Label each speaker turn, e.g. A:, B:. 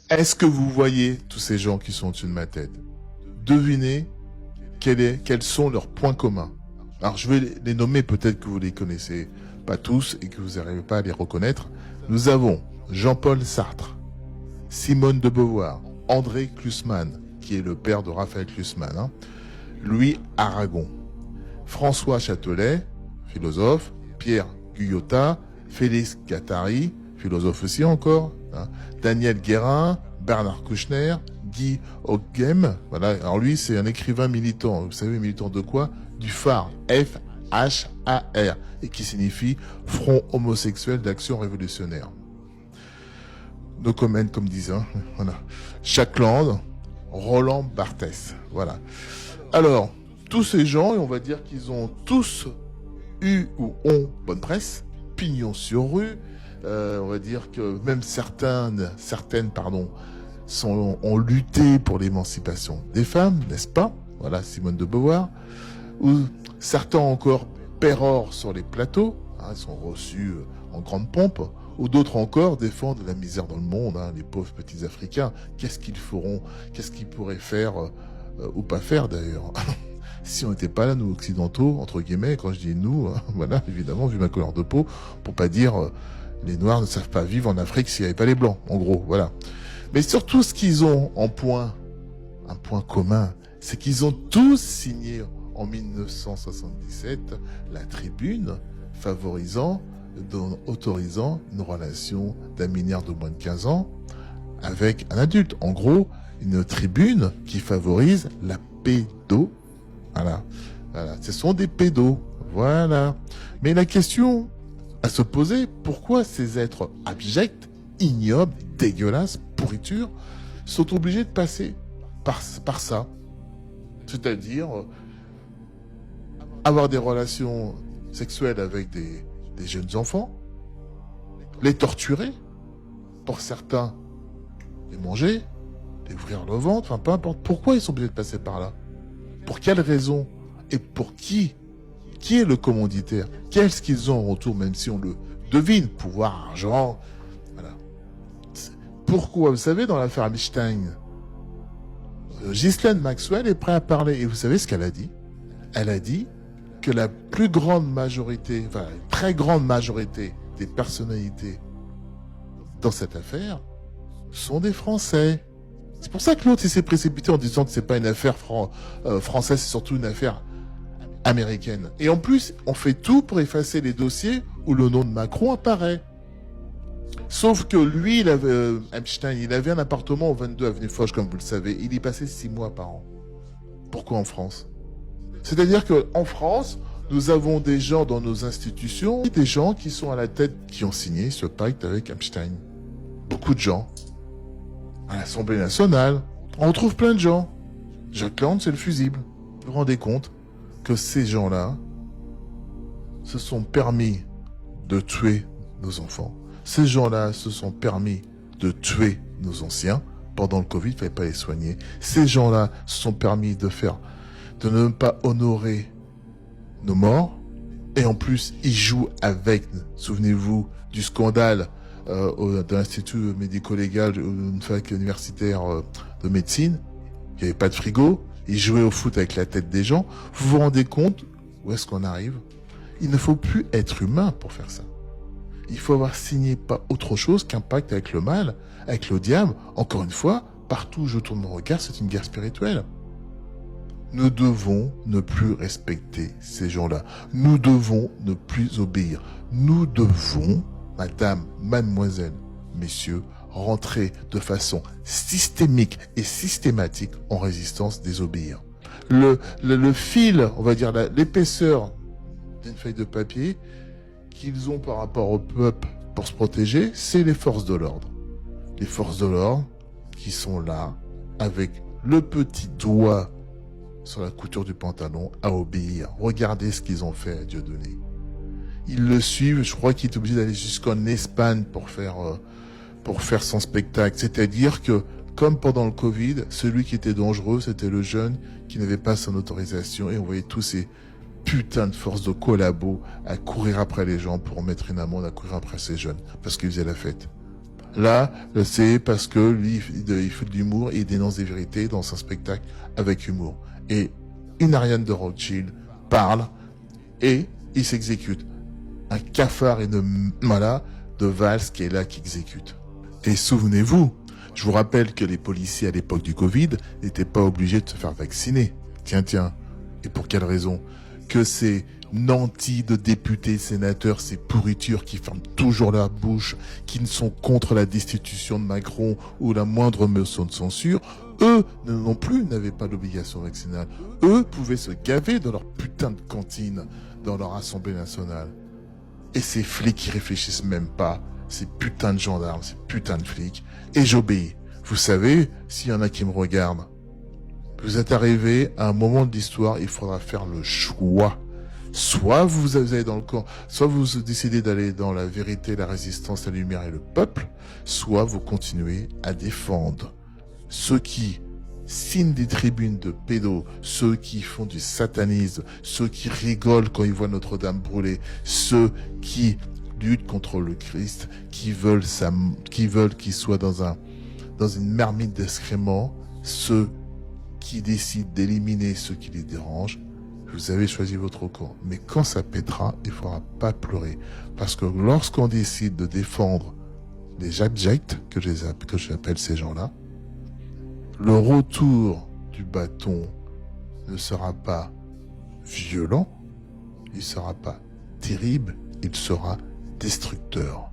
A: Est-ce que vous voyez tous ces gens qui sont au-dessus de ma tête? Devinez quels sont leurs points communs. Alors je vais les nommer, peut-être que vous les connaissez pas tous et que vous n'arrivez pas à les reconnaître. Nous avons Jean-Paul Sartre, Simone de Beauvoir, André Klussmann, qui est le père de Raphaël Klussmann, Louis Aragon, François Châtelet, philosophe, Pierre Guyota, Félix Guattari, philosophe aussi encore, Daniel Guérin, Bernard Kouchner, Guy Ockeghem, voilà. Alors lui, c'est un écrivain militant. Vous savez, militant de quoi? Du phare, F-H-A-R, et qui signifie Front homosexuel d'action révolutionnaire. No comment, comme disent, voilà. Jacques Land, Roland Barthès, voilà. Alors, tous ces gens, on va dire qu'ils ont tous eu ou ont bonne presse, pignon sur rue. On va dire que même certaines, ont lutté pour l'émancipation des femmes, n'est-ce pas? Voilà, Simone de Beauvoir. Ou certains encore pérorent sur les plateaux, ils sont reçus en grande pompe. Ou d'autres encore défendent la misère dans le monde, les pauvres petits Africains. Qu'est-ce qu'ils feront? Qu'est-ce qu'ils pourraient faire ou pas faire d'ailleurs? Si on n'était pas là, nous occidentaux, entre guillemets, quand je dis nous, voilà, évidemment, vu ma couleur de peau, pour pas dire les Noirs ne savent pas vivre en Afrique s'il n'y avait pas les Blancs, en gros, voilà. Mais surtout, ce qu'ils ont un point commun, c'est qu'ils ont tous signé en 1977 la tribune autorisant une relation d'un mineur de moins de 15 ans avec un adulte. En gros, une tribune qui favorise la pédo. Voilà. Ce sont des pédos. Voilà. Mais la question à se poser, pourquoi ces êtres abjects, ignobles, dégueulasses, pourritures, sont obligés de passer par ça? C'est-à-dire avoir des relations sexuelles avec des jeunes enfants, les torturer, pour certains, les manger, les ouvrir le ventre, enfin peu importe. Pourquoi ils sont obligés de passer par là? Pour quelles raisons? Et pour qui? Qui est le commanditaire? Qu'est-ce qu'ils ont en retour, même si on le devine? Pouvoir, argent, voilà. Pourquoi? Vous savez, dans l'affaire Epstein, Ghislaine Maxwell est prête à parler. Et vous savez ce qu'elle a dit? Elle a dit que la plus grande majorité, enfin, une très grande majorité des personnalités dans cette affaire sont des Français. C'est pour ça que l'autre s'est précipité en disant que c'est pas une affaire française, c'est surtout une affaire américaine. Et en plus, on fait tout pour effacer les dossiers où le nom de Macron apparaît. Sauf que lui, Epstein, il avait un appartement au 22 avenue Foch, comme vous le savez. Il y passait 6 mois par an. Pourquoi en France? C'est-à-dire qu'en France, nous avons des gens dans nos institutions, des gens qui sont à la tête, qui ont signé ce pacte avec Epstein. Beaucoup de gens. À l'Assemblée nationale, on retrouve plein de gens. Jacques Land, c'est le fusible. Vous vous rendez compte que ces gens-là se sont permis de tuer nos enfants. Ces gens-là se sont permis de tuer nos anciens. Pendant le Covid, il ne fallait pas les soigner. Ces gens-là se sont permis de ne pas honorer nos morts. Et en plus, ils jouent avec, souvenez-vous, du scandale de l'Institut médico-légal d'une fac universitaire de médecine. Il n'y avait pas de frigo. Ils jouaient au foot avec la tête des gens. Vous vous rendez compte où est-ce qu'on arrive? Il ne faut plus être humain pour faire ça. Il faut avoir signé pas autre chose qu'un pacte avec le mal, avec le diable. Encore une fois, partout où je tourne mon regard, c'est une guerre spirituelle. Nous devons ne plus respecter ces gens-là. Nous devons ne plus obéir. Nous devons, madame, mademoiselle, messieurs, rentrer de façon systémique et systématique en résistance, désobéir. Le fil, on va dire l'épaisseur d'une feuille de papier qu'ils ont par rapport au peuple pour se protéger, c'est les forces de l'ordre. Les forces de l'ordre qui sont là avec le petit doigt sur la couture du pantalon à obéir. Regardez ce qu'ils ont fait à Dieudonné. Ils le suivent, je crois qu'il est obligé d'aller jusqu'en Espagne pour faire son spectacle. C'est-à-dire que, comme pendant le Covid, celui qui était dangereux, c'était le jeune qui n'avait pas son autorisation, et on voyait tous ces putains de forces de collabos à courir après les gens pour mettre une amende, à courir après ces jeunes, parce qu'ils faisaient la fête. Là, c'est parce que lui, il fait de l'humour et il dénonce des vérités dans son spectacle avec humour. Et une Ariane de Rothschild parle et il s'exécute. Un cafard et de Valls qui est là, qui exécute. Et souvenez-vous, je vous rappelle que les policiers à l'époque du Covid n'étaient pas obligés de se faire vacciner. Tiens. Et pour quelle raison? Que ces nantis de députés, sénateurs, ces pourritures qui ferment toujours leur bouche, qui ne sont contre la destitution de Macron ou la moindre motion de censure, eux non plus n'avaient pas d'obligation vaccinale. Eux pouvaient se gaver dans leur putain de cantine, dans leur assemblée nationale. Et ces flics qui réfléchissent même pas, ces putains de gendarmes, ces putains de flics, et j'obéis. Vous savez, s'il y en a qui me regardent, vous êtes arrivé à un moment de l'histoire, il faudra faire le choix. Soit vous allez dans le camp, soit vous décidez d'aller dans la vérité, la résistance, la lumière et le peuple, soit vous continuez à défendre ceux qui signent des tribunes de pédos, ceux qui font du satanisme, ceux qui rigolent quand ils voient Notre-Dame brûler, ceux qui luttent contre le Christ, qui veulent qu'il soit dans une marmite d'excréments, ceux qui décident d'éliminer ceux qui les dérangent. Vous avez choisi votre camp. Mais quand ça pètera, il ne faudra pas pleurer. Parce que lorsqu'on décide de défendre les abjects, que j'appelle ces gens-là, le retour du bâton ne sera pas violent, il ne sera pas terrible, il sera destructeur.